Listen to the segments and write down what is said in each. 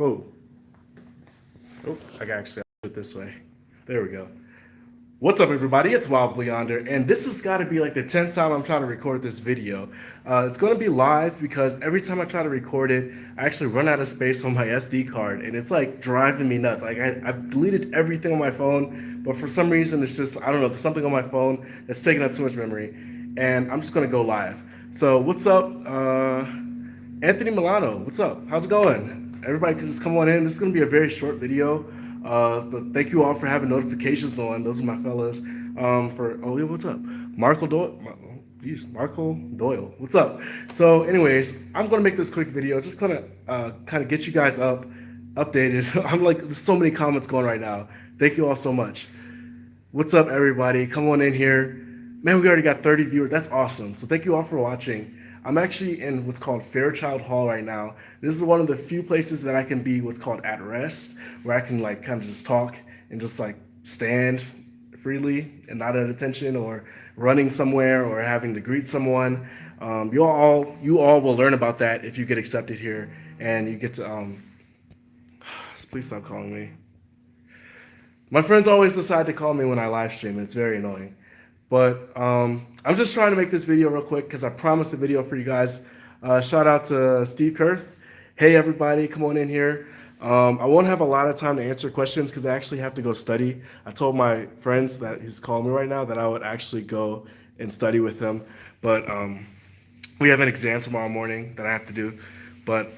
Whoa. Oh, I can actually do it this way. There we go. What's up, everybody? It's WildBlueYonder, and this has got to be like the 10th time I'm trying to record this video. It's going to be live because every time I try to record it, I actually run out of space on my SD card, and it's like driving me nuts. Like I've deleted everything on my phone, but for some reason it's just, I don't know, there's something on my phone that's taking up too much memory, and I'm just going to go live. So what's up, Anthony Milano? What's up? How's it going? Everybody can just come on in. This is going to be a very short video. But thank you all for having notifications on. Those are my fellas. What's up? Marco Doyle. Marco Doyle. What's up? So, anyways, I'm gonna make this quick video. Just gonna kind of get you guys updated. I'm like, there's so many comments going right now. Thank you all so much. What's up, everybody? Come on in here. Man, we already got 30 viewers. That's awesome. So thank you all for watching. I'm actually in what's called Fairchild Hall right now. This is one of the few places that I can be what's called at rest, where I can like kind of just talk and just like stand freely and not at attention or running somewhere or having to greet someone. You all will learn about that if you get accepted here and you get to please stop calling me. My friends always decide to call me when I live stream, and it's very annoying. But I'm just trying to make this video real quick because I promised a video for you guys. Shout out to Steve Kurth. Hey, everybody, come on in here. I won't have a lot of time to answer questions because I actually have to go study. I told my friends that he's calling me right now that I would actually go and study with him. But we have an exam tomorrow morning that I have to do. But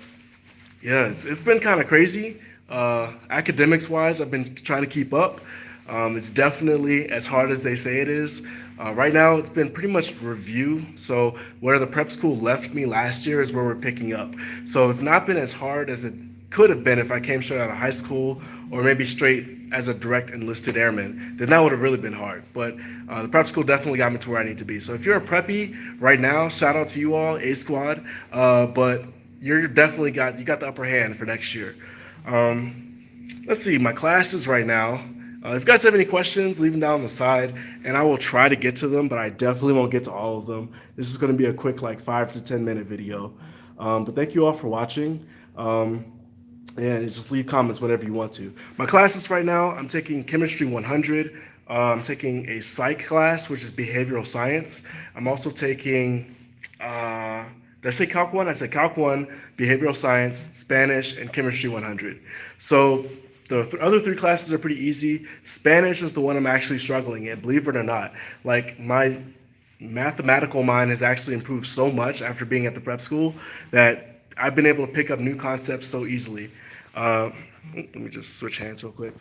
yeah, it's been kind of crazy. Academics-wise, I've been trying to keep up. It's definitely as hard as they say it is. Right now, it's been pretty much review. So where the prep school left me last year is where we're picking up. So it's not been as hard as it could have been if I came straight out of high school or maybe straight as a direct enlisted airman. Then that would have really been hard. But the prep school definitely got me to where I need to be. So if you're a preppy right now, shout out to you all, A Squad. But you're definitely got the upper hand for next year. Let's see, my classes right now. If you guys have any questions, leave them down on the side, and I will try to get to them, but I definitely won't get to all of them. This is going to be a quick, like, 5 to 10 minute video. But thank you all for watching, and just leave comments whenever you want to. My classes right now, I'm taking Chemistry 100. I'm taking a psych class, which is behavioral science. I'm also taking, did I say Calc 1? I said Calc 1, behavioral science, Spanish, and Chemistry 100. So the other three classes are pretty easy. Spanish is the one I'm actually struggling in, believe it or not. Like, my mathematical mind has actually improved so much after being at the prep school that I've been able to pick up new concepts so easily. Let me just switch hands real quick.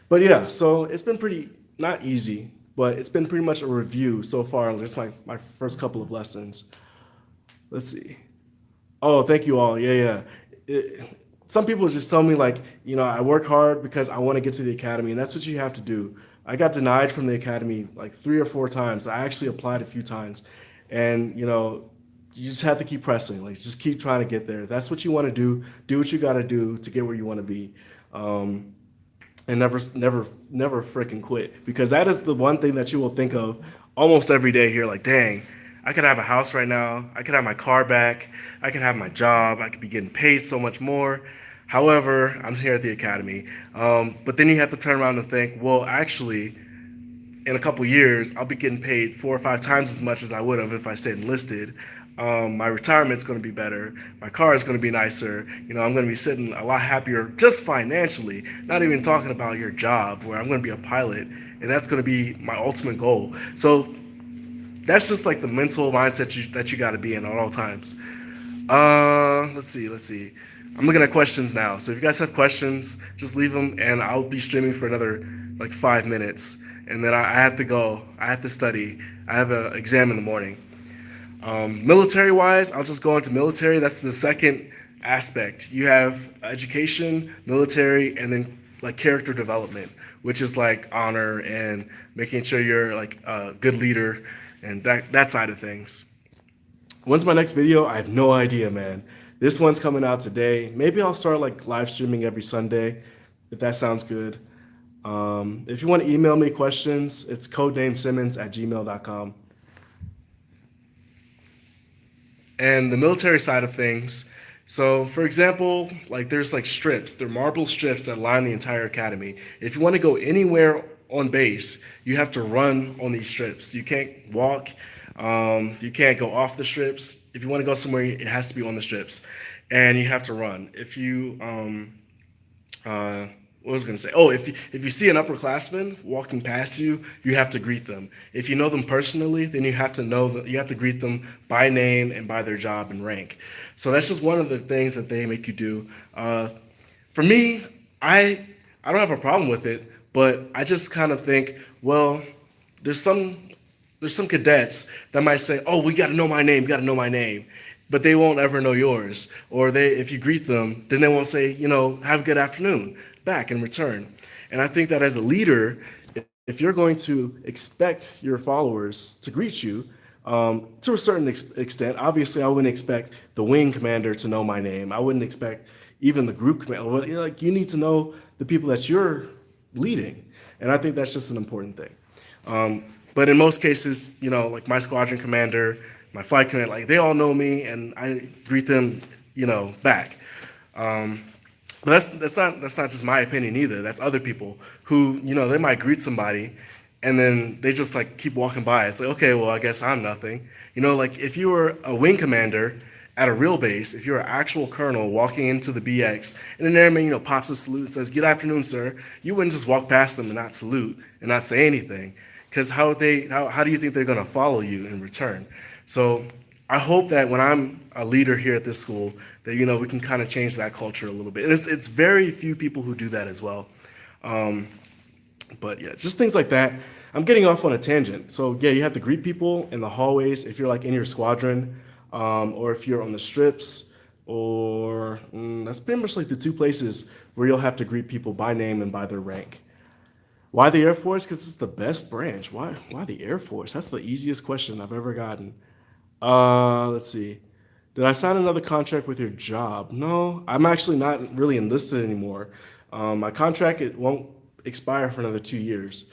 But yeah, so it's been pretty, not easy, but it's been pretty much a review so far, just my first couple of lessons. Let's see. Oh, thank you all. Yeah. Some people just tell me, like, you know, I work hard because I want to get to the academy, and that's what you have to do. I got denied from the academy like 3 or 4 times. I actually applied a few times, and you know, you just have to keep pressing. Like, just keep trying to get there. That's what you want to do. Do what you got to do to get where you want to be, and never freaking quit, because that is the one thing that you will think of almost every day here. Like, dang, I could have a house right now. I could have my car back. I could have my job. I could be getting paid so much more. However, I'm here at the academy. But then you have to turn around and think, well, actually, in a couple years, I'll be getting paid 4 or 5 times as much as I would have if I stayed enlisted. My retirement's going to be better. My car is going to be nicer. You know, I'm going to be sitting a lot happier just financially, not even talking about your job, where I'm going to be a pilot, and that's going to be my ultimate goal. So that's just like the mental mindset that you got to be in at all times. Let's see. I'm looking at questions now. So if you guys have questions, just leave them, and I'll be streaming for another like 5 minutes. And then I have to go. I have to study. I have an exam in the morning. Military-wise, I'll just go into military. That's the second aspect. You have education, military, and then like character development, which is like honor and making sure you're like a good leader and that side of things. When's my next video? I have no idea, man. This one's coming out today. Maybe I'll start like live streaming every Sunday, if that sounds good. If you want to email me questions, it's codenamesimmons@gmail.com. And the military side of things, So, for example, like there's like strips, they're marble strips that line the entire academy. If you want to go anywhere on base, you have to run on these strips. You can't walk, you can't go off the strips. If you want to go somewhere, it has to be on the strips, and you have to run. What was I going to say? Oh, if you see an upperclassman walking past you, you have to greet them. If you know them personally, then you have to know that you have to greet them by name and by their job and rank. So that's just one of the things that they make you do. For me, I don't have a problem with it, but I just kind of think, well, there's some there's some cadets that might say, "Oh, we got to know my name, got to know my name," but they won't ever know yours. Or if you greet them, then they won't say, "Have a good afternoon" back in return. And I think that as a leader, if you're going to expect your followers to greet you, to a certain extent, obviously, I wouldn't expect the wing commander to know my name. I wouldn't expect even the group commander. Well, like you need to know the people that you're leading, and I think that's just an important thing. But in most cases, like my squadron commander, my flight commander, like they all know me, and I greet them, back. But that's not just my opinion either. That's other people who they might greet somebody, and then they just like keep walking by. It's like, okay, well, I guess I'm nothing. Like if you were a wing commander at a real base, if you're an actual colonel walking into the BX, and an airman pops a salute and says, "Good afternoon, sir," you wouldn't just walk past them and not salute and not say anything, because how do you think they're gonna follow you in return? So I hope that when I'm a leader here at this school, that we can kind of change that culture a little bit. And it's very few people who do that as well. But yeah, just things like that. I'm getting off on a tangent. So yeah, you have to greet people in the hallways if you're like in your squadron, or if you're on the strips, or that's pretty much like the two places where you'll have to greet people by name and by their rank. Why the Air Force? Because it's the best branch. Why the Air Force? That's the easiest question I've ever gotten. Let's see. Did I sign another contract with your job? No, I'm actually not really enlisted anymore. My contract, it won't expire for another 2 years.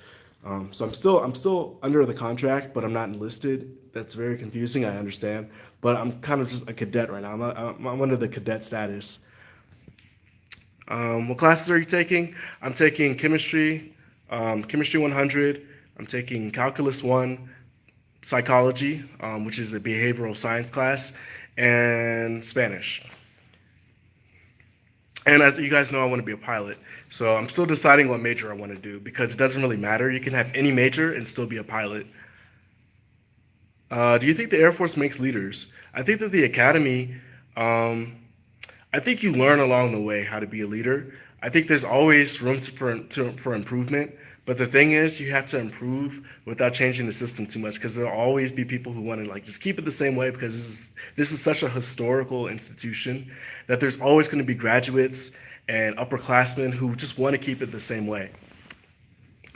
So I'm still under the contract, but I'm not enlisted. That's very confusing. I understand, but I'm kind of just a cadet right now. I'm under the cadet status. What classes are you taking? I'm taking chemistry, chemistry 100. I'm taking calculus 1, psychology, which is a behavioral science class, and Spanish. And as you guys know, I want to be a pilot. So I'm still deciding what major I want to do, because it doesn't really matter. You can have any major and still be a pilot. Do you think the Air Force makes leaders? I think that the Academy, I think you learn along the way how to be a leader. I think there's always room for improvement. But the thing is, you have to improve without changing the system too much, because there'll always be people who want to like just keep it the same way, because this is such a historical institution that there's always going to be graduates and upperclassmen who just want to keep it the same way.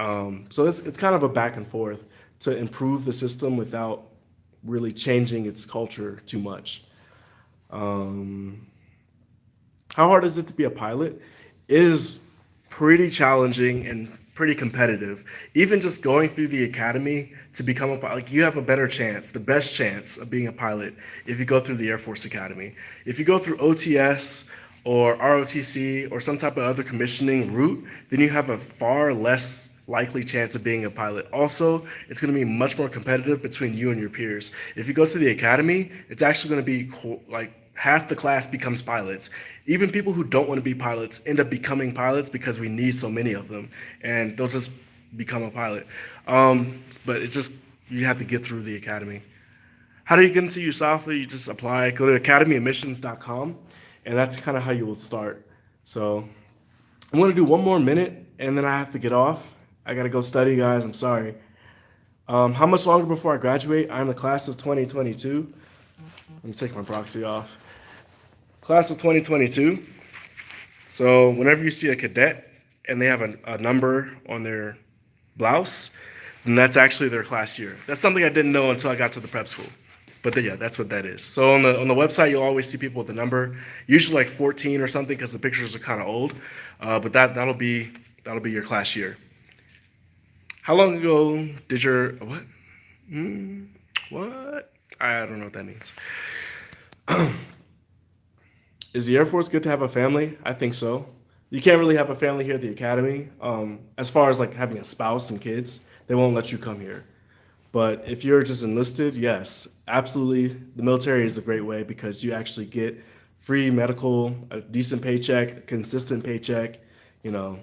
So it's kind of a back and forth to improve the system without really changing its culture too much. Um, how hard is it to be a pilot? It is pretty challenging and pretty competitive. Even just going through the academy to become a pilot, like you have a better chance, the best chance of being a pilot if you go through the Air Force Academy. If you go through OTS or ROTC or some type of other commissioning route, then you have a far less likely chance of being a pilot. Also, it's going to be much more competitive between you and your peers. If you go to the academy, it's actually going to be like half the class becomes pilots. Even people who don't want to be pilots end up becoming pilots because we need so many of them, and they'll just become a pilot. But you have to get through the academy. How do you get into USAFA? You just apply, go to academyadmissions.com, and that's kind of how you will start. So I'm going to do one more minute, and then I have to get off. I got to go study, guys. I'm sorry. How much longer before I graduate? I'm the class of 2022. Let me take my proxy off. Class of 2022. So whenever you see a cadet and they have a number on their blouse, then that's actually their class year. That's something I didn't know until I got to the prep school. But yeah, that's what that is. So on the website, you'll always see people with the number, usually like 14 or something, because the pictures are kind of old. But that'll be your class year. How long ago did your what? What? I don't know what that means. Is the Air Force good to have a family? I think so. You can't really have a family here at the academy. As far as like having a spouse and kids, they won't let you come here. But if you're just enlisted, yes, absolutely. The military is a great way because you actually get free medical, a decent paycheck, a consistent paycheck,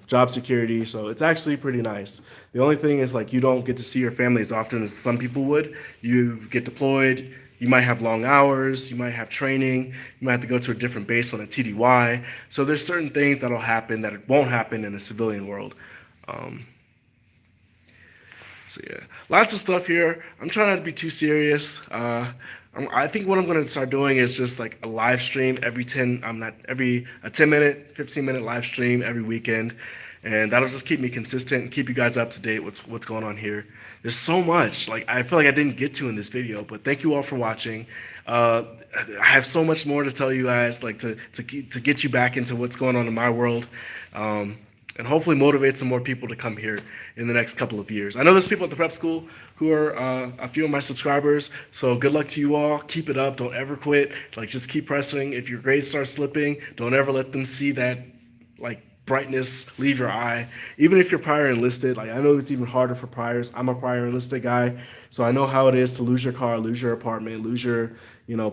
job security. So it's actually pretty nice. The only thing is like you don't get to see your family as often as some people would. You get deployed. You might have long hours. You might have training. You might have to go to a different base on a TDY. So there's certain things that'll happen that won't happen in the civilian world. Um, so yeah, lots of stuff here. I'm trying not to be too serious. I think what I'm gonna start doing is just like a live stream every 10. I'm not every a 10-minute, 15-minute live stream every weekend, and that'll just keep me consistent and keep you guys up to date what's going on here. There's so much like I feel like I didn't get to in this video, but thank you all for watching. I have so much more to tell you guys, like to get you back into what's going on in my world. And hopefully motivate some more people to come here in the next couple of years. I know there's people at the prep school who are a few of my subscribers, so good luck to you all. Keep it up. Don't ever quit. Like, just keep pressing. If your grades start slipping, don't ever let them see that, like, brightness leave your eye. Even if you're prior enlisted, like, I know it's even harder for priors. I'm a prior enlisted guy, so I know how it is to lose your car, lose your apartment, lose your,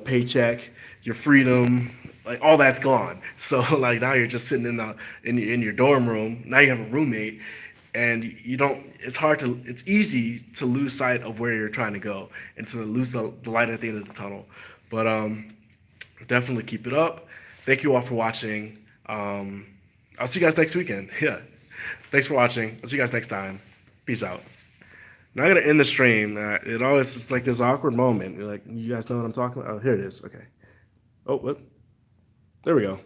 paycheck, your freedom, like all that's gone. So like now you're just sitting in your dorm room. Now you have a roommate, and you don't. It's easy to lose sight of where you're trying to go and to lose the light at the end of the tunnel. But definitely keep it up. Thank you all for watching. I'll see you guys next weekend. Yeah. Thanks for watching. I'll see you guys next time. Peace out. Now I gotta end the stream. It's like this awkward moment. You're like, you guys know what I'm talking about? Oh, here it is. Okay. Oh, what? There we go.